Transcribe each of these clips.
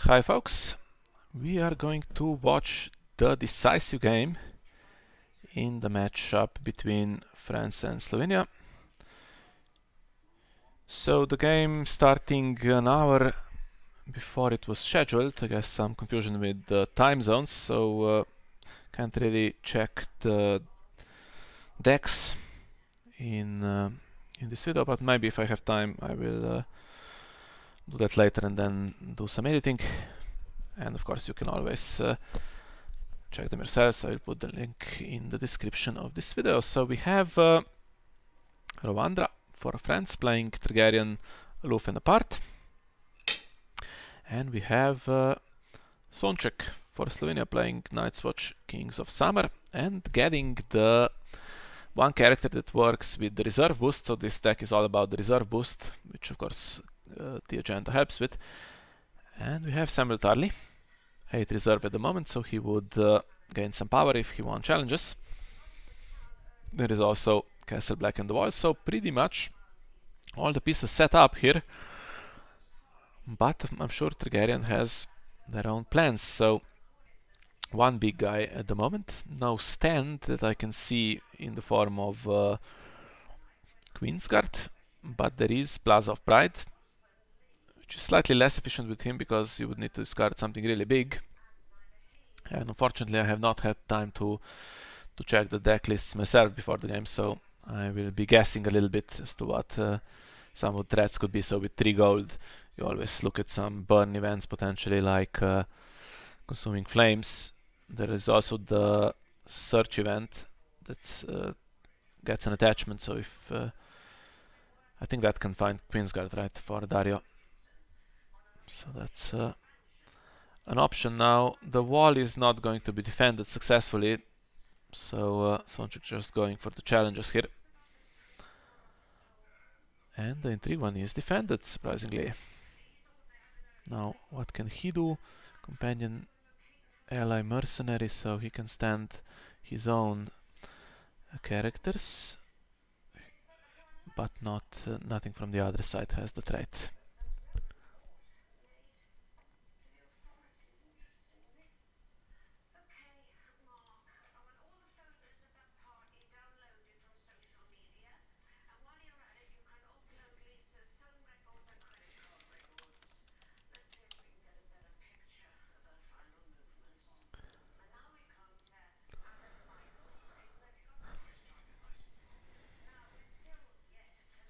Hi folks, we are going to watch the decisive game in the matchup between France and Slovenia. So the game starting an hour before it was scheduled. I guess some confusion with the time zones, so can't really check the decks in this video, but maybe if I have time I will do that later and then do some editing. And of course you can always check them yourselves. I will put the link in the description of this video. So we have Rowandra for France playing Targaryen, Aloof and apart. And we have Sonchek for Slovenia playing Night's Watch, Kings of Summer, and getting the one character that works with the reserve boost. So this deck is all about the reserve boost, which of course the agenda helps with. And we have Samuel Tarly, 8 reserve at the moment, so he would gain some power if he won challenges. There is also Castle Black on the wall, so pretty much all the pieces set up here. But I'm sure Targaryen has their own plans, so one big guy at the moment, no stand that I can see in the form of Queensguard, but there is Plaza of Pride, which is slightly less efficient with him because you would need to discard something really big. And unfortunately I have not had time to check the deck lists myself before the game, so I will be guessing a little bit as to what some of the threats could be. So with 3 gold you always look at some burn events potentially, like Consuming Flames. There is also the search event that gets an attachment, so if I think that can find Queensguard, right, for Dario. So that's an option. Now the wall is not going to be defended successfully, so Sonchek just going for the challenges here. And the intrigue one is defended, surprisingly. Now what can he do? Companion ally mercenary, so he can stand his own characters, but nothing from the other side has the trait.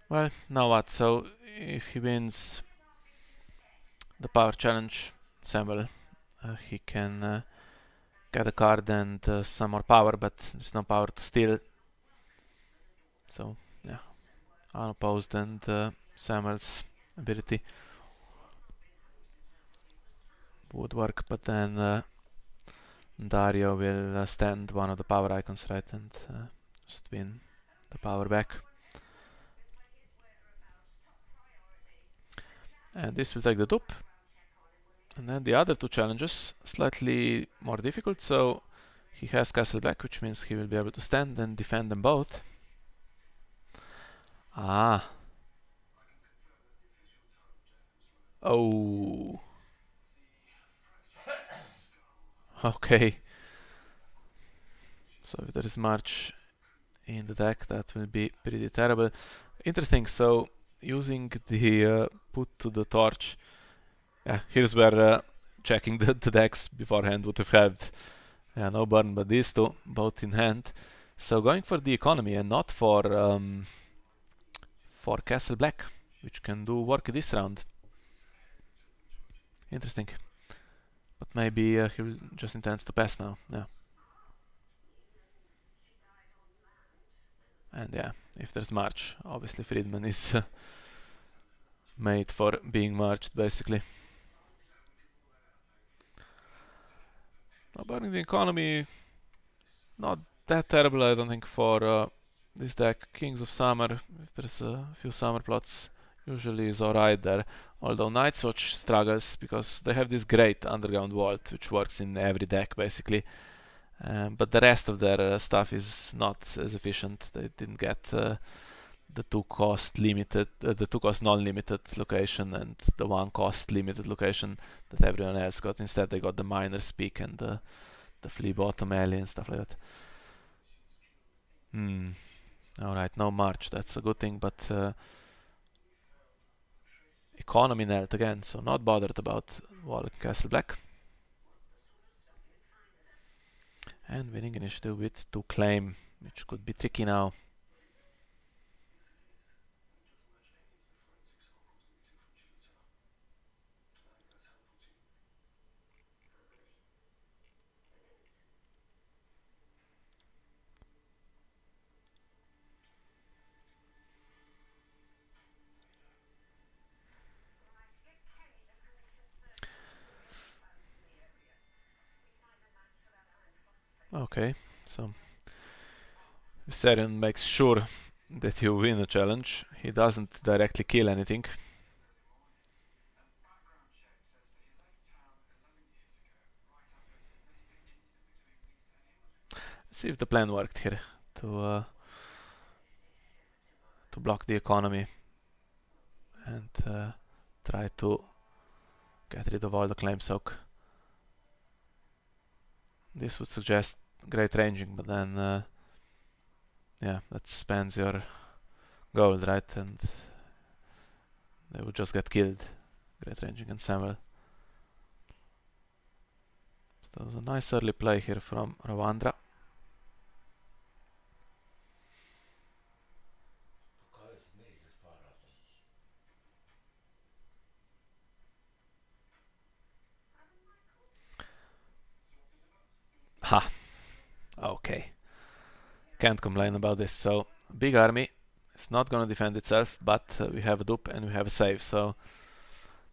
Well, now what? So if he wins the power challenge, Samuel, he can get a card and some more power, but there's no power to steal. So yeah, unopposed, and Samuel's ability would work, but then Dario will stand one of the power icons, right, and just win the power back. And this will take the dupe. And then the other 2 challenges, slightly more difficult, so he has Castle Black, which means he will be able to stand and defend them both. Ah. Oh. Okay. So if there is March in the deck, that will be pretty terrible. Interesting, so using the put to the torch, yeah, here's where checking the decks beforehand would have helped. Yeah, no burn, but these 2, both in hand. So going for the economy and not for Castle Black, which can do work this round. Interesting. But maybe he just intends to pass now. Yeah. And yeah, if there's March, obviously Friedman is made for being marched, basically. Now burning the economy, not that terrible, I don't think, for this deck. Kings of Summer, if there's a few summer plots, usually is alright there. Although Night's Watch struggles because they have this great underground vault which works in every deck basically. But the rest of their stuff is not as efficient. They didn't get the two cost limited, the two cost non-limited location and the one cost limited location that everyone else got. Instead, they got the Miner's Peak and the Flea Bottom Alley and stuff like that. Alright, no March, that's a good thing, but economy knelt again, so not bothered about Wall Castle Black. And winning initiative with 2 claim, which could be tricky now. Okay, so Viserion makes sure that you win a challenge. He doesn't directly kill anything. Let's see if the plan worked here to block the economy and try to get rid of all the claim soak. This would suggest great ranging, but then yeah, that spends your gold, right? And they would just get killed. Great ranging and Samuel. So that was a nice early play here from Rowandra. Ha! Okay. Can't complain about this. So, big army. It's not gonna defend itself, but we have a dupe and we have a save. So,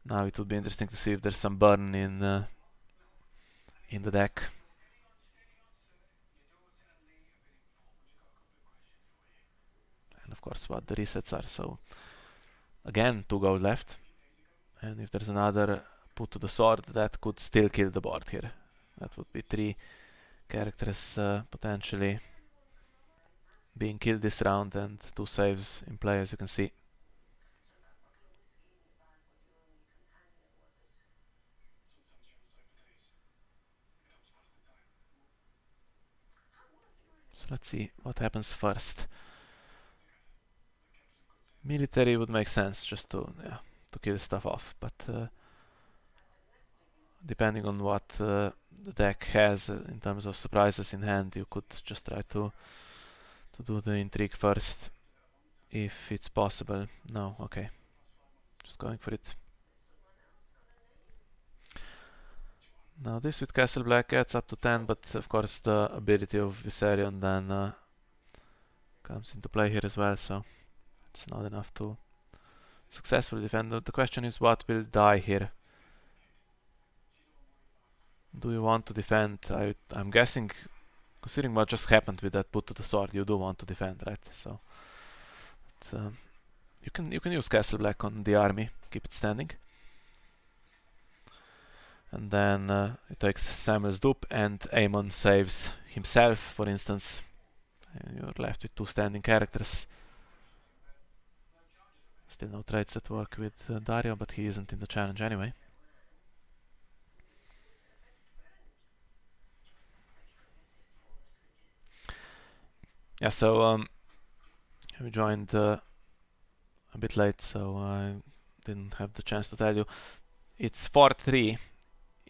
now it would be interesting to see if there's some burn in the deck. And of course what the resets are. So, again, 2 gold left. And if there's another put to the sword, that could still kill the board here. That would be 3 characters potentially being killed this round and 2 saves in play, as you can see. So let's see what happens first. Military would make sense just to kill stuff off, but depending on what the deck has in terms of surprises in hand, you could just try to do the intrigue first if it's possible. No, okay, just going for it. Now this with Castle Black adds up to 10, but of course the ability of Viserion then comes into play here as well, so it's not enough to successfully defend. The question is what will die here. Do you want to defend? I'm guessing, considering what just happened with that put to the sword, you do want to defend, right? So you can use Castle Black on the army, keep it standing. And then it takes Samuel's dupe and Aemon saves himself, for instance. And you're left with 2 standing characters. Still no traits that work with Dario, but he isn't in the challenge anyway. Yeah, so we joined a bit late, so I didn't have the chance to tell you. It's 4-3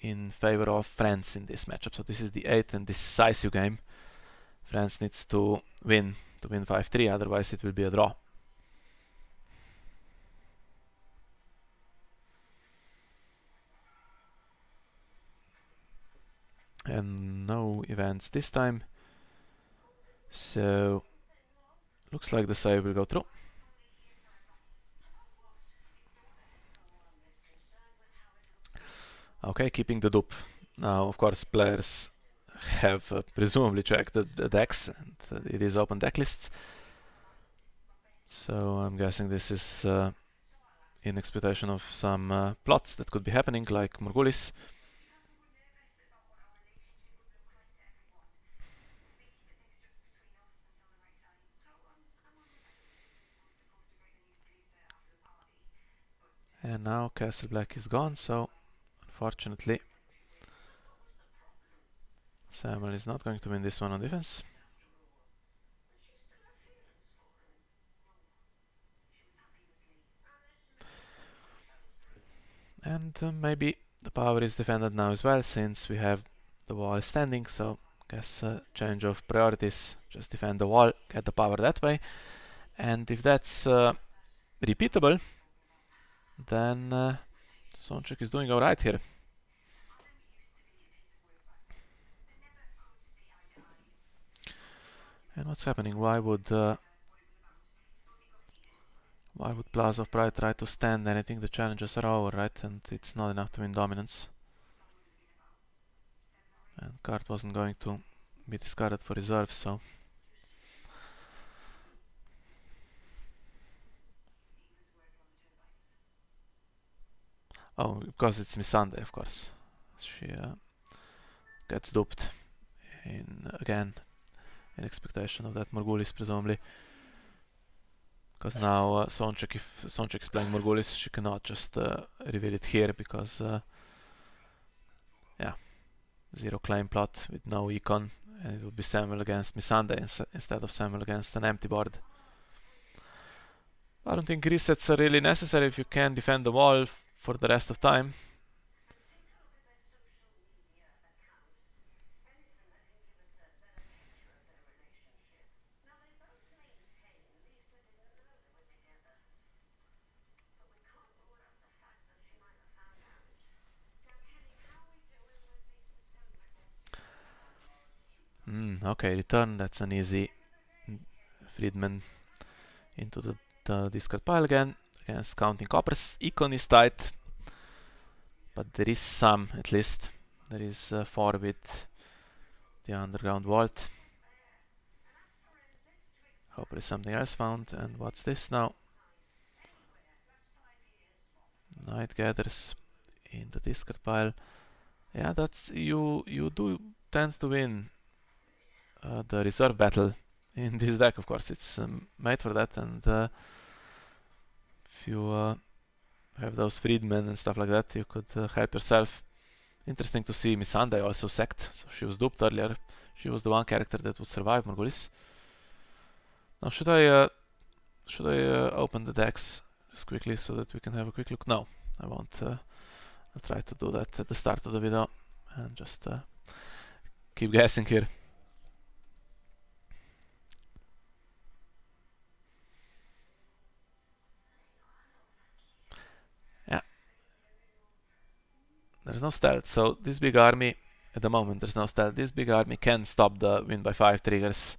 in favor of France in this matchup. So this is the 8th and decisive game. France needs to win 5-3, otherwise it will be a draw. And no events this time. So looks like the save will go through. Okay, keeping the dupe. Now, of course, players have presumably checked the decks, and it is open deck lists. So I'm guessing this is in expectation of some plots that could be happening, like Morgulis. And now Castle Black is gone, so unfortunately Samuel is not going to win this one on defense. And maybe the power is defended now as well, since we have the wall standing, so I guess change of priorities, just defend the wall, get the power that way. And if that's repeatable, then Sonchek is doing alright here. And what's happening? Why would Plaza of Pride try to stand anything? The challenges are over, right? And it's not enough to win dominance. And card wasn't going to be discarded for reserves, so... Oh, because it's Missandei, of course. She gets duped again in expectation of that Morgulis, presumably. Because now Sonchek, if Sonchek is playing Morgulis, she cannot just reveal it here, because yeah, zero claim plot with no econ, and it would be Samuel against Missandei instead of Samuel against an empty board. I don't think resets are really necessary if you can defend the wall for the rest of time. Okay, return, that's an easy Friedman into the discard pile again, against counting coppers. Econ is tight, but there is some, at least. There is 4 with the underground vault. Hope there is something else found. And what's this now? Night Gathers in the discard pile. Yeah, that's you do tend to win the reserve battle in this deck, of course. It's made for that, and if you have those freedmen and stuff like that, you could help yourself. Interesting to see Missandei also sacked, so she was duped earlier. She was the one character that would survive Morgulis. Now should I open the decks just quickly so that we can have a quick look? No, I won't. I'll try to do that at the start of the video and just keep guessing here. Yeah. There's no stealth, so this big army, at the moment there's no stealth, this big army can stop the win by 5 triggers.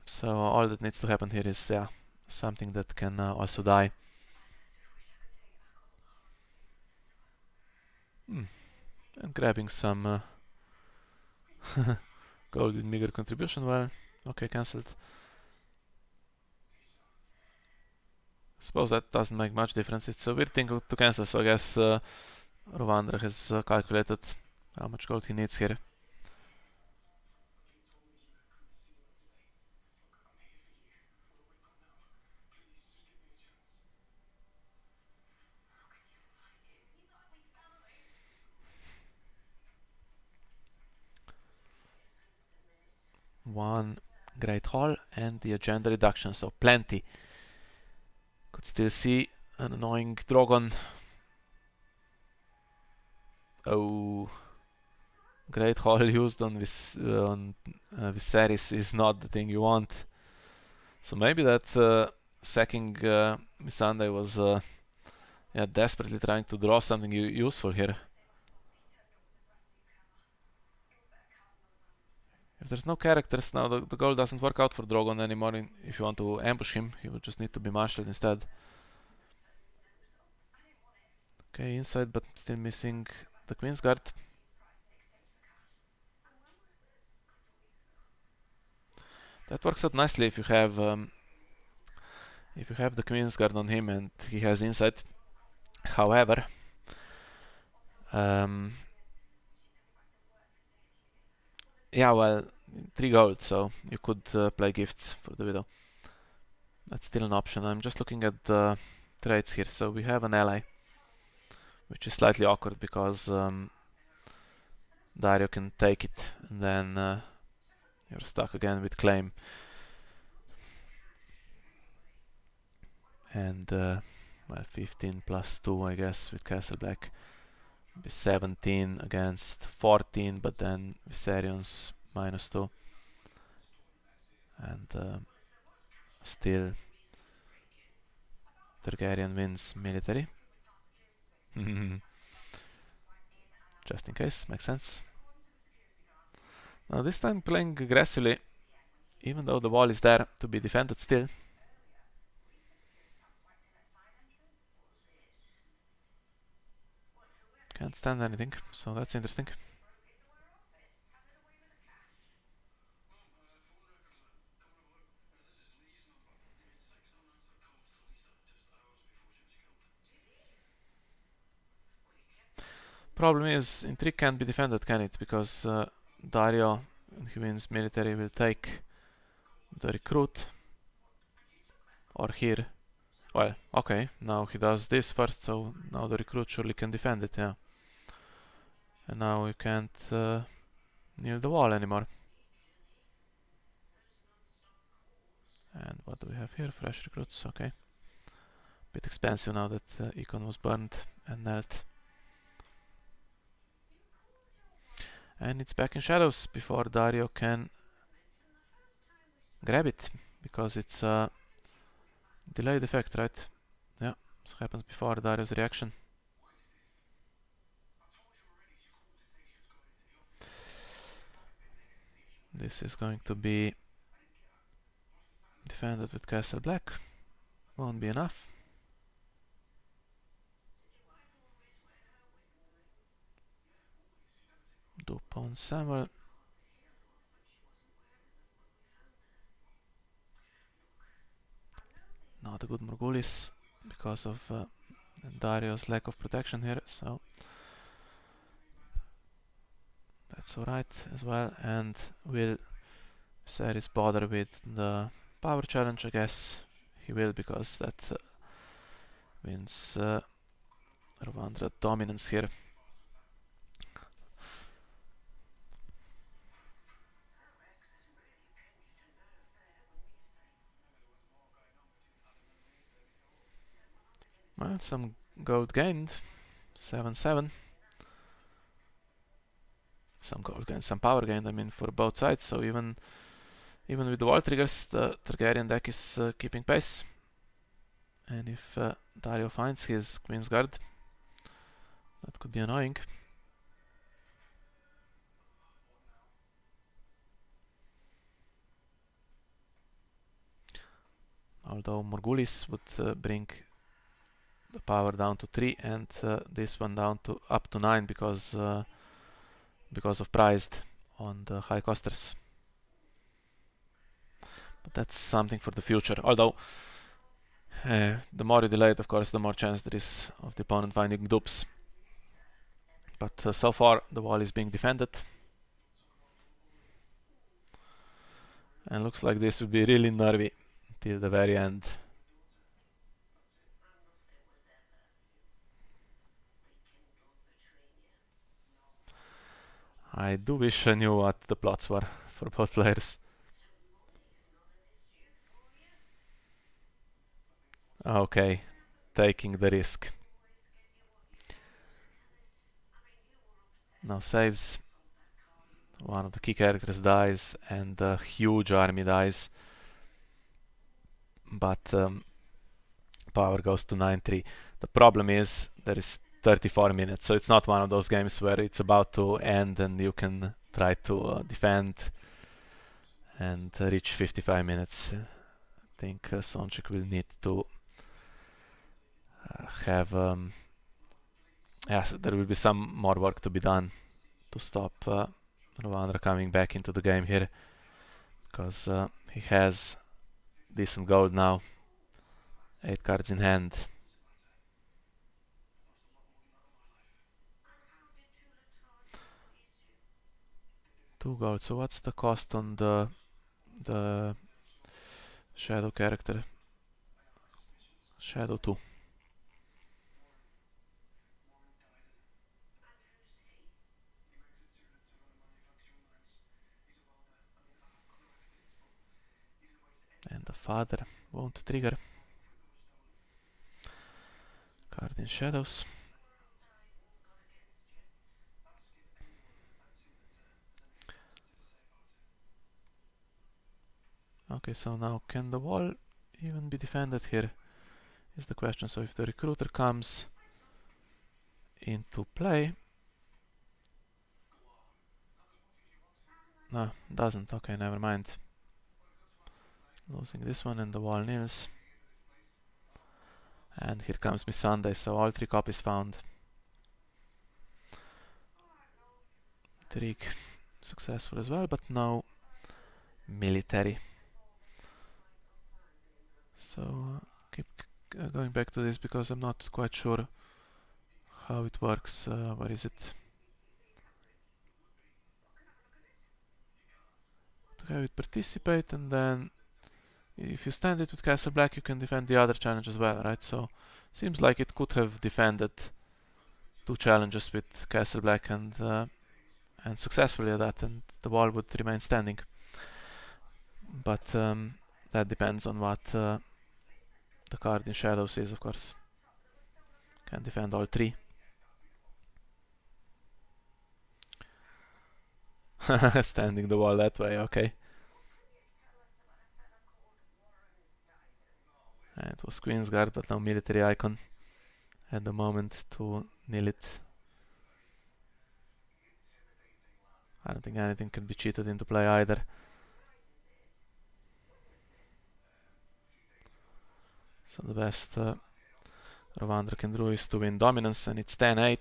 So all that needs to happen here is, yeah, something that can also die. And grabbing some gold with meager contribution, well, okay, cancelled. Suppose that doesn't make much difference. It's a weird thing to cancel, so I guess Rowandra has calculated how much gold he needs here. One Great Hall and the agenda reduction, so plenty. Could still see an annoying Drogon. Oh, Great Hall used on Viserys is not the thing you want. So maybe that sacking Missandei was yeah, desperately trying to draw something useful here. If there's no characters now, the goal doesn't work out for Drogon anymore. If you want to ambush him, he would just need to be marshaled instead. Okay, inside, but still missing the Queen's Guard. That works out nicely if you have the Queen's Guard on him and he has insight. However, yeah, well, 3 gold, so you could play gifts for the widow. That's still an option. I'm just looking at the traits here. So we have an ally, which is slightly awkward because Dario can take it, and then you're stuck again with claim. And well, 15 plus 2, I guess, with Castle Black. Be 17 against 14, but then Viserion's minus 2. And still Targaryen wins military. Just in case, makes sense. Now this time playing aggressively, even though the wall is there to be defended still. Can't stand anything, so that's interesting. Problem is, intrigue can't be defended, can it? Because Dario, when he wins military, will take the recruit. Or here. Well, okay, now he does this first, so now the recruit surely can defend it, yeah. And now you can't kneel the wall anymore. And what do we have here? Fresh recruits, okay. Bit expensive now that Econ was burned and knelt. And it's back in shadows before Dario can grab it, because it's a delayed effect, right? Yeah, this happens before Dario's reaction. This is going to be defended with Castle Black. Won't be enough. Dupont Samuel. Not a good Morgulis because of Dario's lack of protection here, so that's alright as well. And will Viserys bother with the power challenge? I guess he will, because that wins Rowandra dominance here. Well, some gold gained, 7-7. Some gold gained, some power gained, I mean, for both sides. So even with the wall triggers, the Targaryen deck is keeping pace. And if Dario finds his Queen's Guard, that could be annoying. Although Morgulis would bring the power down to 3 and this one down to up to 9 because of prized on the high costers. But that's something for the future. Although the more you delay it, of course, the more chance there is of the opponent finding dupes. But so far the wall is being defended. And looks like this will be really nervy till the very end. I do wish I knew what the plots were for both players. Okay, taking the risk. Now saves. One of the key characters dies and a huge army dies. But power goes to 9-3. The problem is there is 34 minutes, so it's not one of those games where it's about to end and you can try to defend and reach 55 minutes. I think Sonchek will need to have yes, there will be some more work to be done to stop Rowandra coming back into the game here, because he has decent gold now, 8 cards in hand. Two gold. So what's the cost on the shadow character? Shadow 2. And the father won't trigger. Card in shadows. Okay, so now can the wall even be defended here is the question. So if the recruiter comes into play... No, doesn't. Okay, never mind. Losing this one and the wall nils. And here comes Miss Sunday, so all 3 copies found. Trick successful as well, but no military. So keep going back to this because I'm not quite sure how it works. Where is it? To have it participate, and then if you stand it with Castle Black, you can defend the other challenge as well, right? So seems like it could have defended 2 challenges with Castle Black and successfully at that, and the wall would remain standing. But that depends on what the card in shadows is, of course. Can defend all 3. Standing the wall that way, okay. And it was Queen's Guard, but no military icon at the moment to nil it. I don't think anything can be cheated into play either. So the best Rowandra can do is to win dominance, and it's 10-8.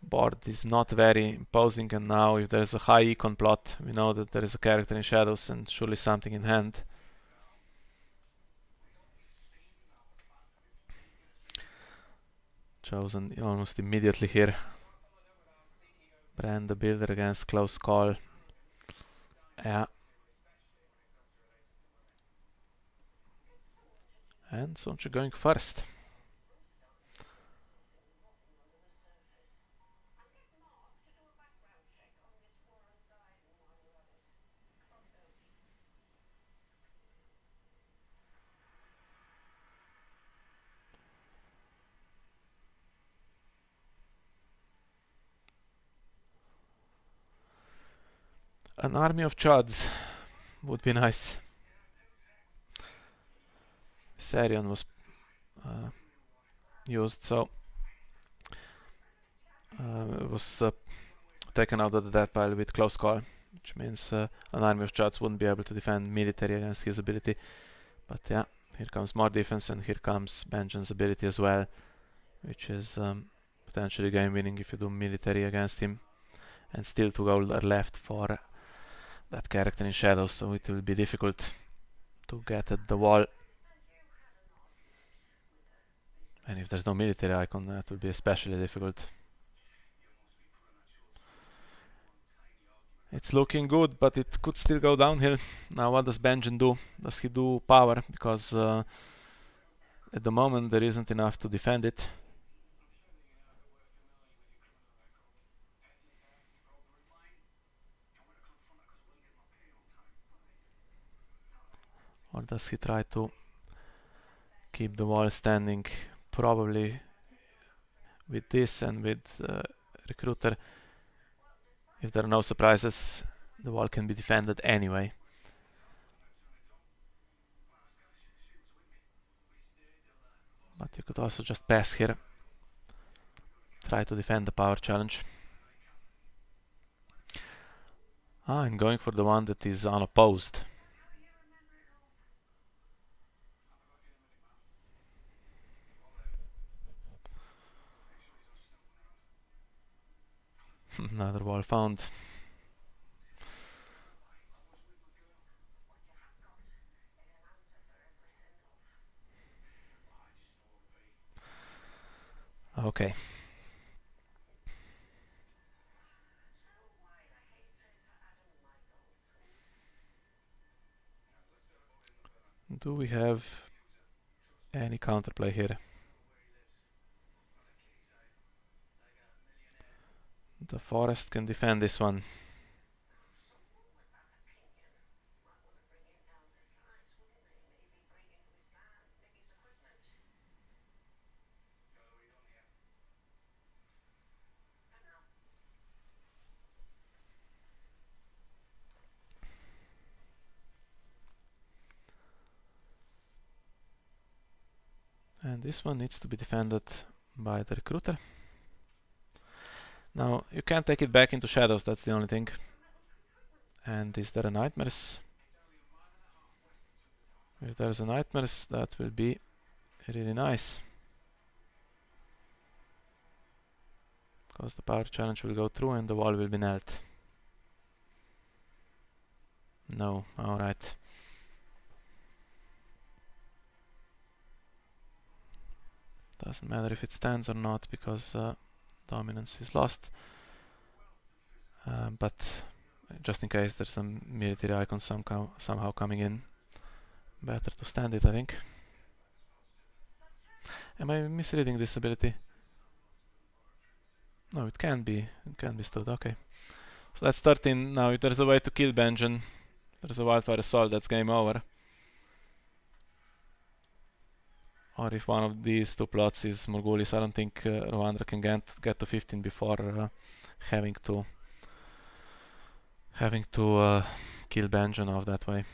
Board is not very imposing, and now if there's a high econ plot, we know that there is a character in shadows and surely something in hand. Chosen almost immediately here. Brand the Builder against close call. Yeah. And Sonchek going first. An army of Chods would be nice. Viserion was used, so it was taken out of the death pile with close call, which means an army of Chods wouldn't be able to defend military against his ability. But yeah, here comes more defense, and here comes Benjen's ability as well, which is potentially game winning if you do military against him. And still 2 gold are left for that character in shadows, so it will be difficult to get at the wall. And if there's no military icon, that will be especially difficult. It's looking good, but it could still go downhill. Now what does Benjen do? Does he do power? Because at the moment there isn't enough to defend it. Or does he try to keep the wall standing? Probably with this and with Recruiter. If there are no surprises, the wall can be defended anyway. But you could also just pass here. Try to defend the power challenge. I'm going for the one that is unopposed. Another wall found. Okay. Do we have any counterplay here. The forest can defend this one. And this one needs to be defended by the recruiter. Now, you can't take it back into shadows, that's the only thing. And is there a nightmares? If there's a nightmares, that will be really nice. Because the power challenge will go through and the wall will be nailed. No, alright. Doesn't matter if it stands or not because dominance is lost. But just in case there's some military icon somehow coming in, better to stand it, I think. Am I misreading this ability? No, it can be stood, okay. So that's 13. Now if there's a way to kill Benjen, there's a wildfire assault, that's game over. Or if one of these two plots is Morgulis, I don't think Rowandra can get to 15 before having to kill Benjen off that way.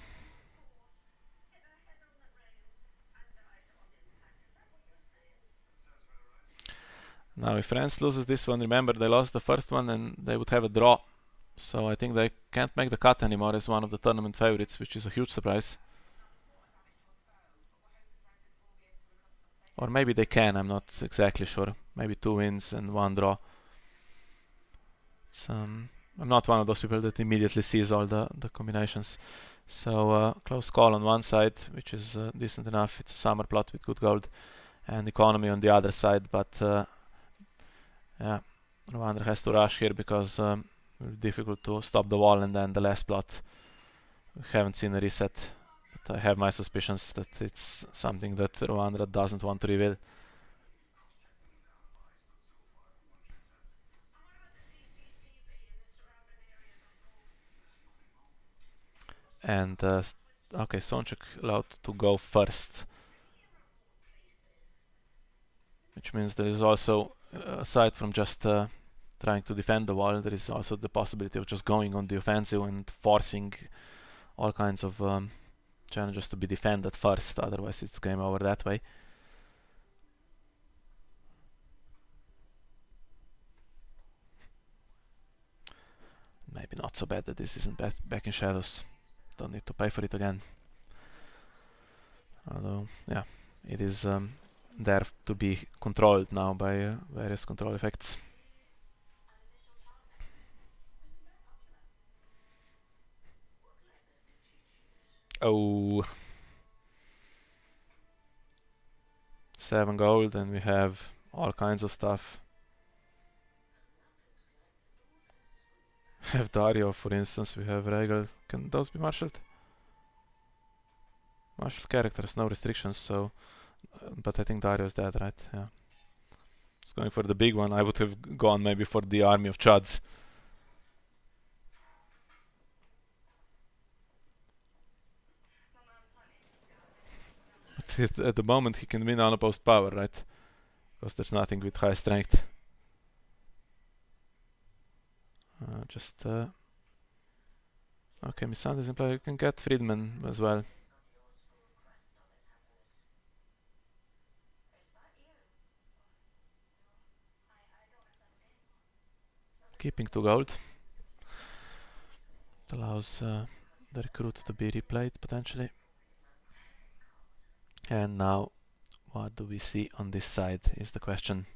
Now if France loses this one, remember they lost the first one and they would have a draw. So I think they can't make the cut anymore as one of the tournament favorites, which is a huge surprise. Or maybe they can, I'm not exactly sure. Maybe 2 wins and 1 draw. I'm not one of those people that immediately sees all the combinations. So close call on one side, which is decent enough. It's a summer plot with good gold and economy on the other side, but yeah, Rowandra has to rush here because it's difficult to stop the wall, and then the last plot. We haven't seen a reset, but I have my suspicions that it's something that Rowandra doesn't want to reveal. And okay, Sonchek allowed to go first, which means there is also, aside from just trying to defend the wall, there is also the possibility of just going on the offensive and forcing all kinds of challenges to be defended first, otherwise it's game over that way. Maybe not so bad that this isn't back in shadows. Don't need to pay for it again. Although, yeah, it is there to be controlled now by various control effects. Oh, 7 gold, and we have all kinds of stuff. We have Dario, for instance, we have Regal. Can those be marshaled? Martial characters, no restrictions, so... but I think Dario is dead, right? Yeah. Just going for the big one. I would have gone maybe for the army of Chuds. But at the moment he can win unopposed power, right? Because there's nothing with high strength. Okay, Missandei is in play. You can get Friedman as well. Keeping 2 gold. It allows the recruit to be replayed potentially. And now, what do we see on this side is the question.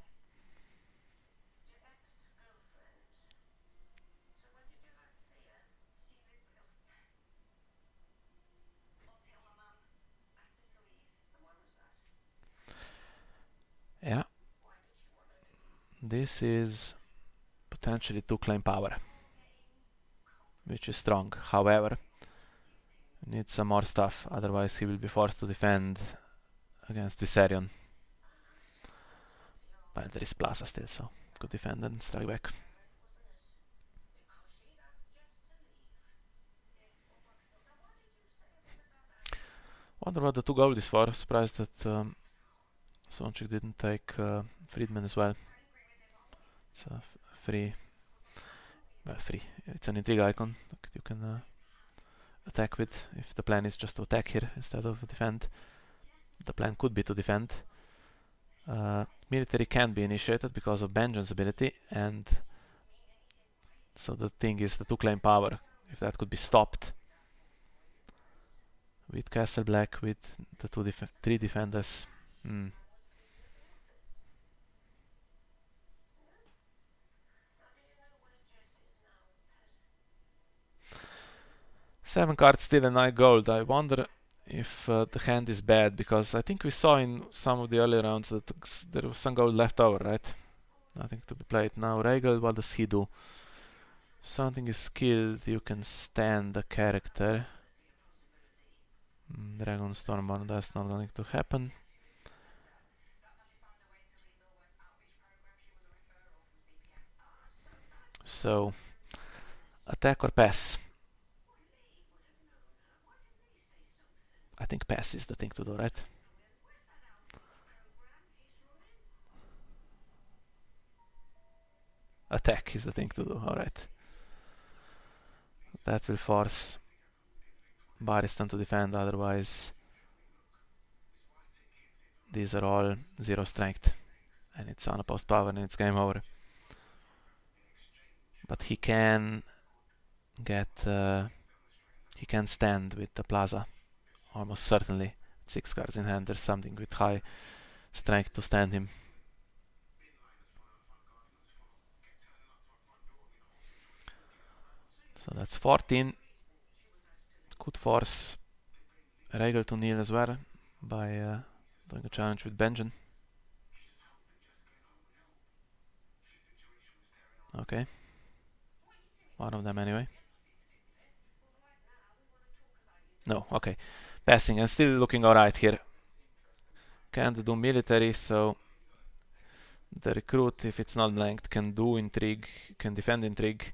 Yeah. This is potentially to claim power, which is strong. However, needs some more stuff, otherwise he will be forced to defend against Viserion. But there is Plaza still, so could defend and strike back. Wonder what the 2 gold is for. Surprised that Sonchek didn't take Friedman as well. It's a free. Well, free. It's an intrigue icon that you can attack with if the plan is just to attack here instead of defend. The plan could be to defend. Military can be initiated because of Benjen's ability, and so the thing is the 2 claim power, if that could be stopped with Castle Black, with the 3 defenders. 7 cards still and 9 gold. I wonder if the hand is bad, because I think we saw in some of the earlier rounds that there was some gold left over, right? Nothing to be played. Now Regal, what does he do? If something is skilled, you can stand the character. Dragon Stormborn, that's not going to happen. So, attack or pass? I think pass is the thing to do, right? Attack is the thing to do, alright. That will force Baristan to defend, otherwise these are all 0 strength. And it's unopposed power and it's game over. But he can get... he can stand with the Plaza. Almost certainly. 6 cards in hand, there's something with high strength to stand him. So that's 14. Could force Regal to kneel as well by doing a challenge with Benjen. Okay. One of them anyway. No, okay. Passing and still looking alright here. Can't do military, so the recruit, if it's not blanked, can do intrigue, can defend intrigue.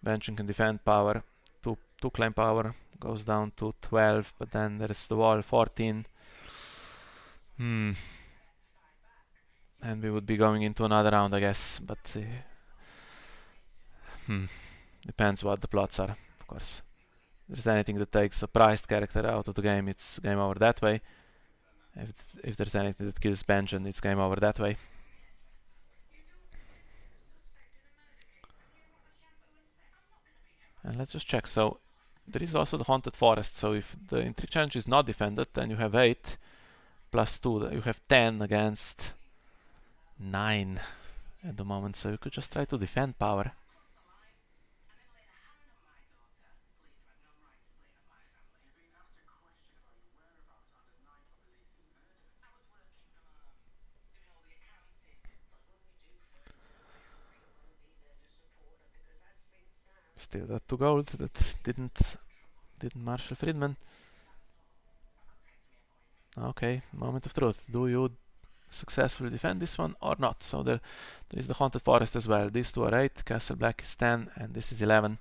Benjen can defend power. 2 claim power goes down to 12, but then there's the wall 14. And we would be going into another round, I guess, but depends what the plots are, of course. If there's anything that takes a prized character out of the game, it's game over that way. If there's anything that kills Benjen, it's game over that way. And let's just check. So there is also the Haunted Forest. So if the Intrigue Challenge is not defended, then you have 8 plus 2. You have 10 against 9 at the moment. So you could just try to defend power. Still that 2 gold that didn't Marshal Friedman. Okay, moment of truth. Do you successfully defend this one or not? So there is the Haunted Forest as well. These 2 are 8, Castle Black is 10, and this is 11.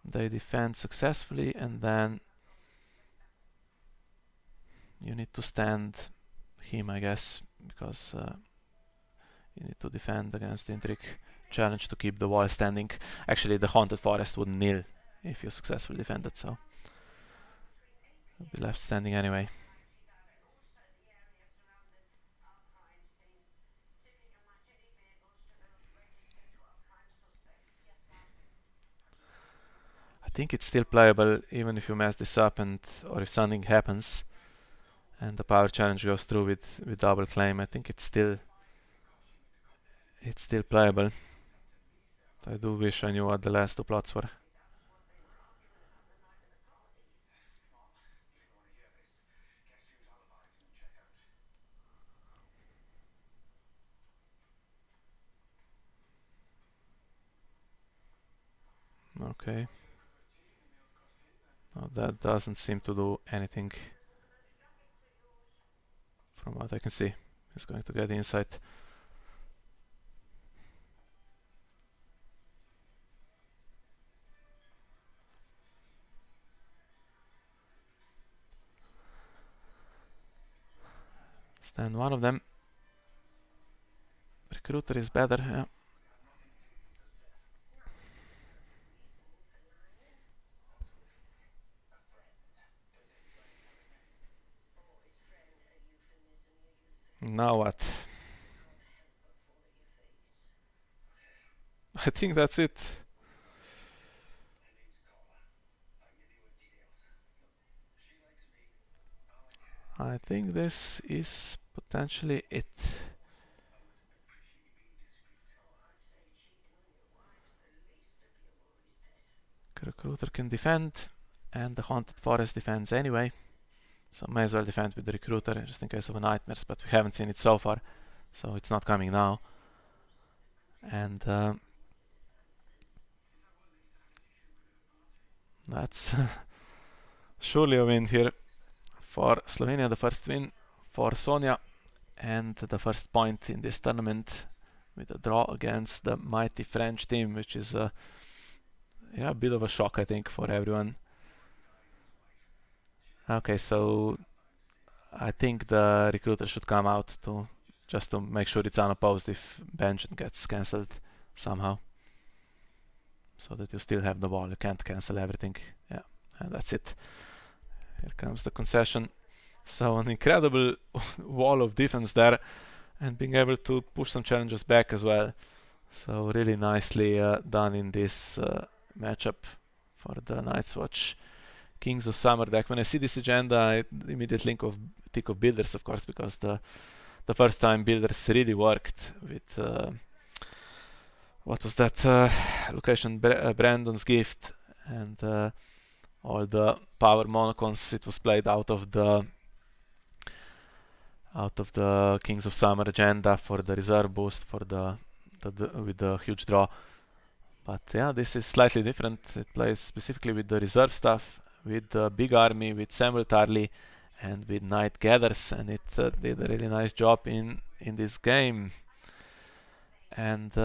They defend successfully, and then you need to stand him, I guess, because you need to defend against the Intrigue Challenge to keep the wall standing. Actually, the Haunted Forest would kneel if you successfully defend it, so you'll be left standing anyway. I think it's still playable even if you mess this up, and or if something happens and the power challenge goes through with double claim. I think it's still playable. I do wish I knew what the last 2 plots were. Okay. No, that doesn't seem to do anything from what I can see. He's going to get the insight. Stand one of them. Recruiter is better, yeah. Now what? I think that's it. I think this is potentially it. Recruiter can defend, and the Haunted Forest defends anyway. So may as well defend with the Recruiter just in case of a Nightmares, but we haven't seen it so far, so it's not coming now. And that's surely a win here for Slovenia, the first win for Sonia, and the first point in this tournament with a draw against the mighty French team, which is a bit of a shock, I think, for everyone. Okay, so I think the Recruiter should come out just to make sure it's unopposed if Bench gets cancelled somehow, so that you still have the ball. You can't cancel everything. Yeah, and that's it. Here comes the concession. So an incredible wall of defense there, and being able to push some challenges back as well. So really nicely done in this matchup for the Night's Watch Kings of Summer deck. When I see this agenda, I immediately think of Builders, of course, because the first time Builders really worked with what was that location? Brandon's Gift, and all the power monocons. It was played out of the Kings of Summer agenda for the reserve boost for with the huge draw. But yeah, this is slightly different. It plays specifically with the reserve stuff, with the big army, with Samuel Tarly, and with Night Gathers, and it did a really nice job in this game. And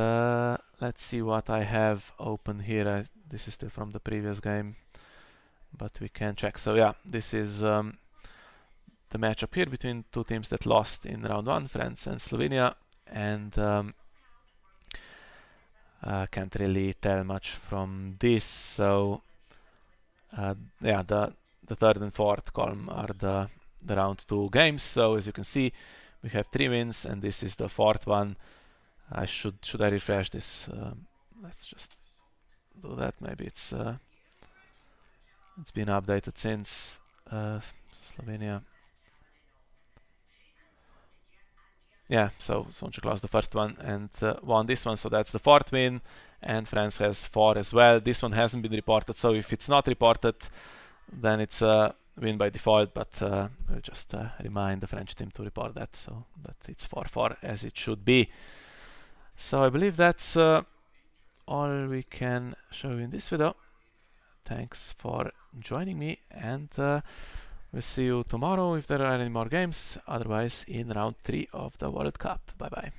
let's see what I have open here. This is still from the previous game, but we can check. So yeah, this is the matchup here between two teams that lost in round 1, France and Slovenia, and can't really tell much from this. So yeah, the third and fourth column are the round 2 games. So as you can see, we have 3 wins, and this is the 4th one. Should I refresh this? Let's just do that. Maybe it's been updated since Slovenia. Yeah, so Sonchek lost the first one and won this one, so that's the 4th win, and France has 4 as well. This one hasn't been reported, so if it's not reported, then it's a win by default, but we'll just remind the French team to report that, so that it's 4-4 as it should be. So I believe that's all we can show you in this video. Thanks for joining me, and we'll see you tomorrow if there are any more games, otherwise in round 3 of the World Cup. Bye bye.